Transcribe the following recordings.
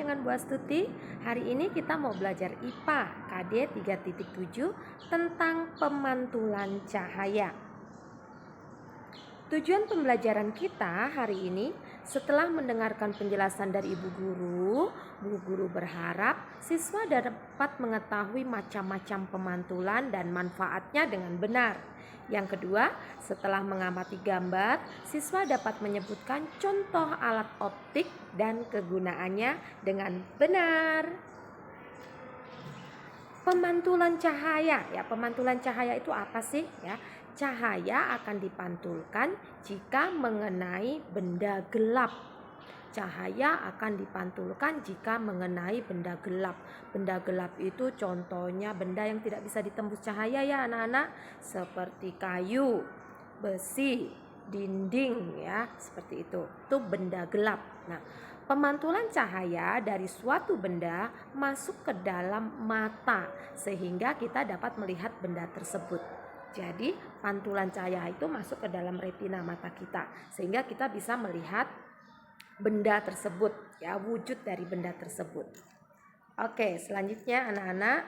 dengan Bu Astuti. Hari ini kita mau belajar IPA KD 3.7 tentang pemantulan cahaya. Tujuan pembelajaran kita hari ini, setelah mendengarkan penjelasan dari Ibu Guru, Bu Guru berharap siswa dapat mengetahui macam-macam pemantulan dan manfaatnya dengan benar. Yang kedua, setelah mengamati gambar, siswa dapat menyebutkan contoh alat optik dan kegunaannya dengan benar. Pemantulan cahaya, ya, pemantulan cahaya itu apa sih? Ya, cahaya akan dipantulkan jika mengenai benda gelap. Cahaya akan dipantulkan jika mengenai benda gelap. Benda gelap itu contohnya benda yang tidak bisa ditembus cahaya ya anak-anak, seperti kayu, besi, dinding ya, seperti itu. Itu benda gelap. Nah, pemantulan cahaya dari suatu benda masuk ke dalam mata sehingga kita dapat melihat benda tersebut. Jadi, pantulan cahaya itu masuk ke dalam retina mata kita sehingga kita bisa melihat benda tersebut, ya, wujud dari benda tersebut. Oke, selanjutnya anak-anak,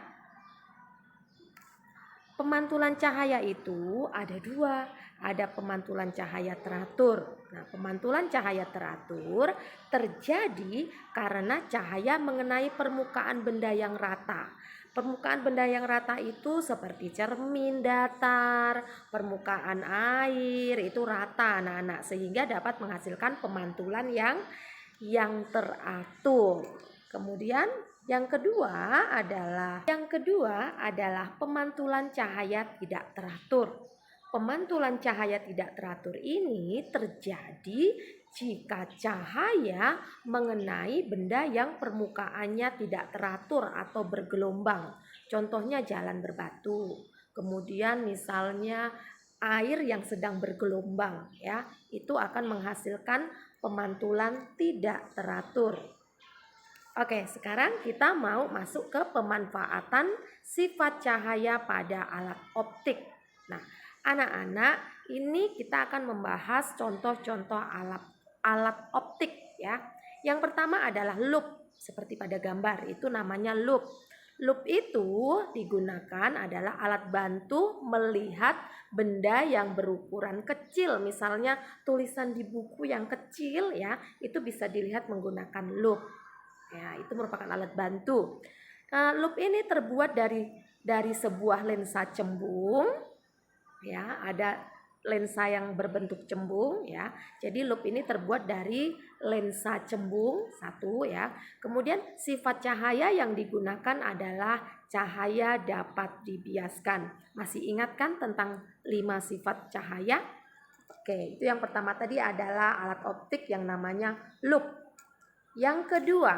pemantulan cahaya itu ada dua. Ada pemantulan cahaya teratur. Nah, pemantulan cahaya teratur terjadi karena cahaya mengenai permukaan benda yang rata. Permukaan benda yang rata itu seperti cermin datar, permukaan air, itu rata anak-anak, sehingga dapat menghasilkan pemantulan yang teratur. Kemudian yang kedua adalah pemantulan cahaya tidak teratur. Pemantulan cahaya tidak teratur ini terjadi jika cahaya mengenai benda yang permukaannya tidak teratur atau bergelombang. Contohnya jalan berbatu. Kemudian misalnya air yang sedang bergelombang, ya, itu akan menghasilkan pemantulan tidak teratur. Oke, sekarang kita mau masuk ke pemanfaatan sifat cahaya pada alat optik. Nah, anak-anak, ini kita akan membahas contoh-contoh alat optik ya. Yang pertama adalah lup, seperti pada gambar itu namanya lup. Lup itu digunakan adalah alat bantu melihat benda yang berukuran kecil. Misalnya tulisan di buku yang kecil ya, itu bisa dilihat menggunakan lup. Ya, itu merupakan alat bantu. Lup ini terbuat dari sebuah lensa cembung. Ya, ada lensa yang berbentuk cembung ya. Jadi lup ini terbuat dari lensa cembung satu ya. Kemudian sifat cahaya yang digunakan adalah cahaya dapat dibiaskan. Masih ingat kan tentang 5 sifat cahaya? Oke, itu yang pertama tadi adalah alat optik yang namanya lup. Yang kedua,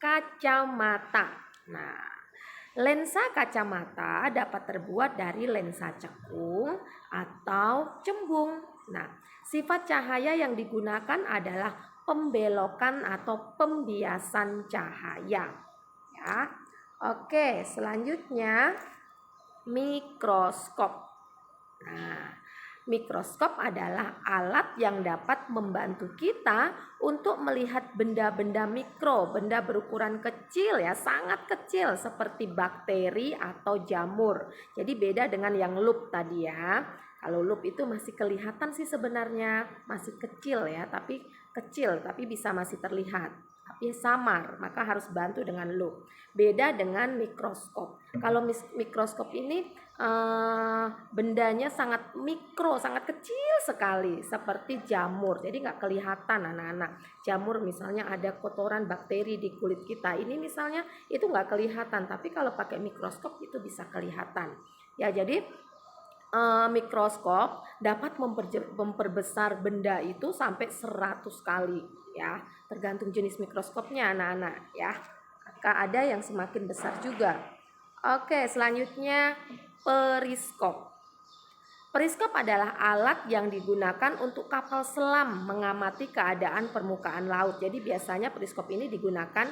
kacamata. Nah, lensa kacamata dapat terbuat dari lensa cekung atau cembung. Nah, sifat cahaya yang digunakan adalah pembelokan atau pembiasan cahaya. Ya. Oke, selanjutnya mikroskop. Nah, mikroskop adalah alat yang dapat membantu kita untuk melihat benda-benda mikro, benda berukuran kecil ya, sangat kecil seperti bakteri atau jamur. Jadi beda dengan yang lup tadi ya. Kalau lup itu masih kelihatan sih sebenarnya, masih kecil ya, tapi bisa masih terlihat. Tapi samar, maka harus bantu dengan lup. Beda dengan mikroskop. Kalau mikroskop ini bendanya sangat mikro, sangat kecil sekali, seperti jamur. Jadi nggak kelihatan anak-anak. Jamur misalnya ada kotoran bakteri di kulit kita. Ini misalnya itu nggak kelihatan, tapi kalau pakai mikroskop itu bisa kelihatan. Ya, jadi mikroskop dapat memperbesar benda itu sampai 100 kali ya, tergantung jenis mikroskopnya anak-anak ya. Maka ada yang semakin besar juga. Oke, selanjutnya periskop. Periskop adalah alat yang digunakan untuk kapal selam mengamati keadaan permukaan laut. Jadi biasanya periskop ini digunakan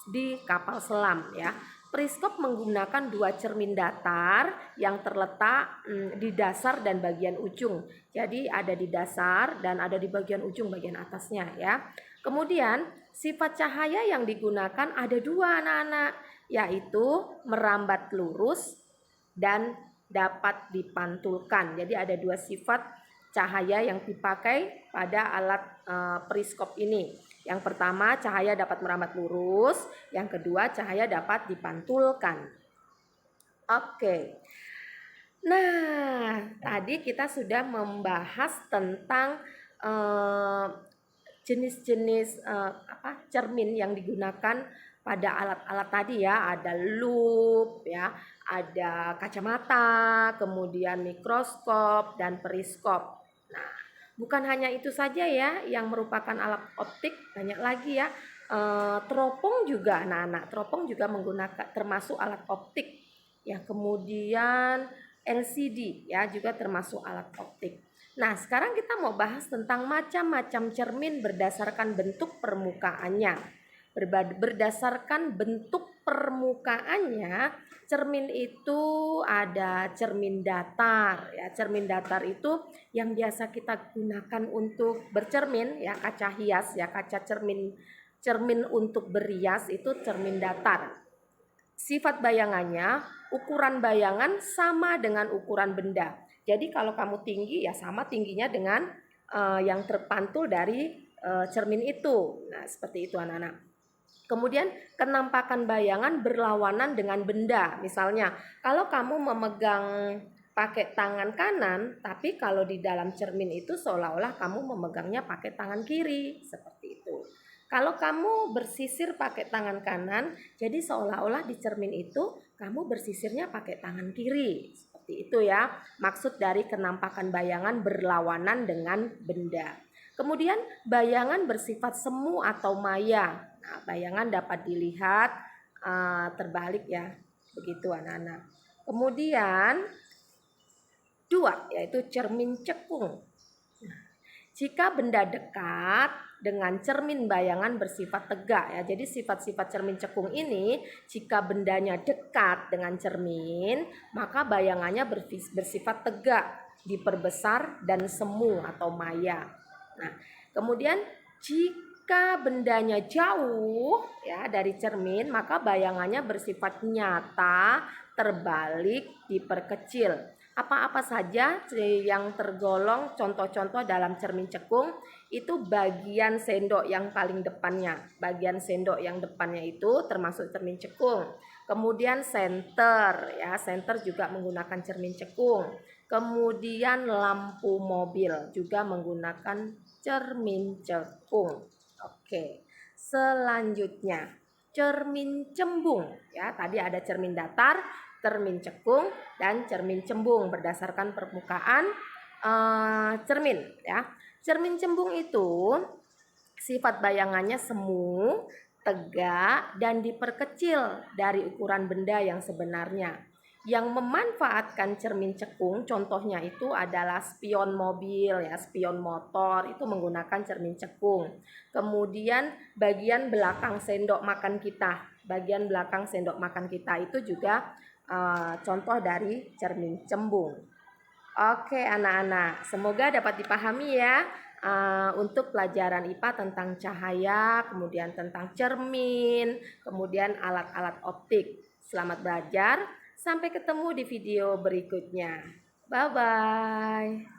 di kapal selam ya. Periskop menggunakan 2 cermin datar yang terletak di dasar dan bagian ujung. Jadi ada di dasar dan ada di bagian ujung bagian atasnya ya. Kemudian Sifat cahaya yang digunakan ada dua anak-anak, yaitu merambat lurus dan dapat dipantulkan. Jadi ada dua sifat cahaya yang dipakai pada alat periskop ini. Yang pertama, cahaya dapat merambat lurus, yang kedua, cahaya dapat dipantulkan. Oke. Nah, tadi kita sudah membahas tentang jenis-jenis cermin yang digunakan pada alat-alat tadi ya. Ada lup ya, ada kacamata, kemudian mikroskop dan periskop. Nah, bukan hanya itu saja ya yang merupakan alat optik, banyak lagi ya. Teropong juga, anak-anak, teropong juga menggunakan termasuk alat optik ya. Kemudian LCD ya juga termasuk alat optik. Nah, sekarang kita mau bahas tentang macam-macam cermin berdasarkan bentuk permukaannya. Berdasarkan bentuk permukaannya, cermin itu ada cermin datar ya. Cermin datar itu yang biasa kita gunakan untuk bercermin ya, kaca hias ya, kaca cermin untuk berias itu cermin datar. Sifat bayangannya, ukuran bayangan sama dengan ukuran benda. Jadi kalau kamu tinggi ya sama tingginya dengan yang terpantul dari cermin itu. Nah, seperti itu anak-anak. Kemudian kenampakan bayangan berlawanan dengan benda. Misalnya, kalau kamu memegang pakai tangan kanan, tapi kalau di dalam cermin itu seolah-olah kamu memegangnya pakai tangan kiri, seperti itu. Kalau kamu bersisir pakai tangan kanan, jadi seolah-olah di cermin itu kamu bersisirnya pakai tangan kiri. Seperti itu ya, maksud dari kenampakan bayangan berlawanan dengan benda. Kemudian bayangan bersifat semu atau maya. Nah, bayangan dapat dilihat terbalik ya, begitu anak-anak. Kemudian dua, yaitu cermin cekung. Jika benda dekat dengan cermin bayangan bersifat tegak ya. Jadi sifat-sifat cermin cekung ini, jika bendanya dekat dengan cermin, maka bayangannya bersifat tegak, diperbesar dan semu atau maya. Nah, kemudian jika bendanya jauh ya dari cermin, maka bayangannya bersifat nyata, terbalik, diperkecil. Apa-apa saja yang tergolong contoh-contoh dalam cermin cekung itu bagian sendok yang paling depannya. Bagian sendok yang depannya itu termasuk cermin cekung. Kemudian senter ya, senter juga menggunakan cermin cekung. Kemudian lampu mobil juga menggunakan cermin cekung. Oke. Selanjutnya cermin cembung ya. Tadi ada cermin datar, cermin cekung dan cermin cembung berdasarkan permukaan cermin ya. Cermin cembung itu sifat bayangannya semu, tegak dan diperkecil dari ukuran benda yang sebenarnya. Yang memanfaatkan cermin cekung contohnya itu adalah spion mobil ya, spion motor itu menggunakan cermin cekung. Kemudian bagian belakang sendok makan kita, bagian belakang sendok makan kita itu juga contoh dari cermin cembung. Oke anak-anak, semoga dapat dipahami ya untuk pelajaran IPA tentang cahaya, kemudian tentang cermin, kemudian alat-alat optik. Selamat belajar, sampai ketemu di video berikutnya. Bye-bye.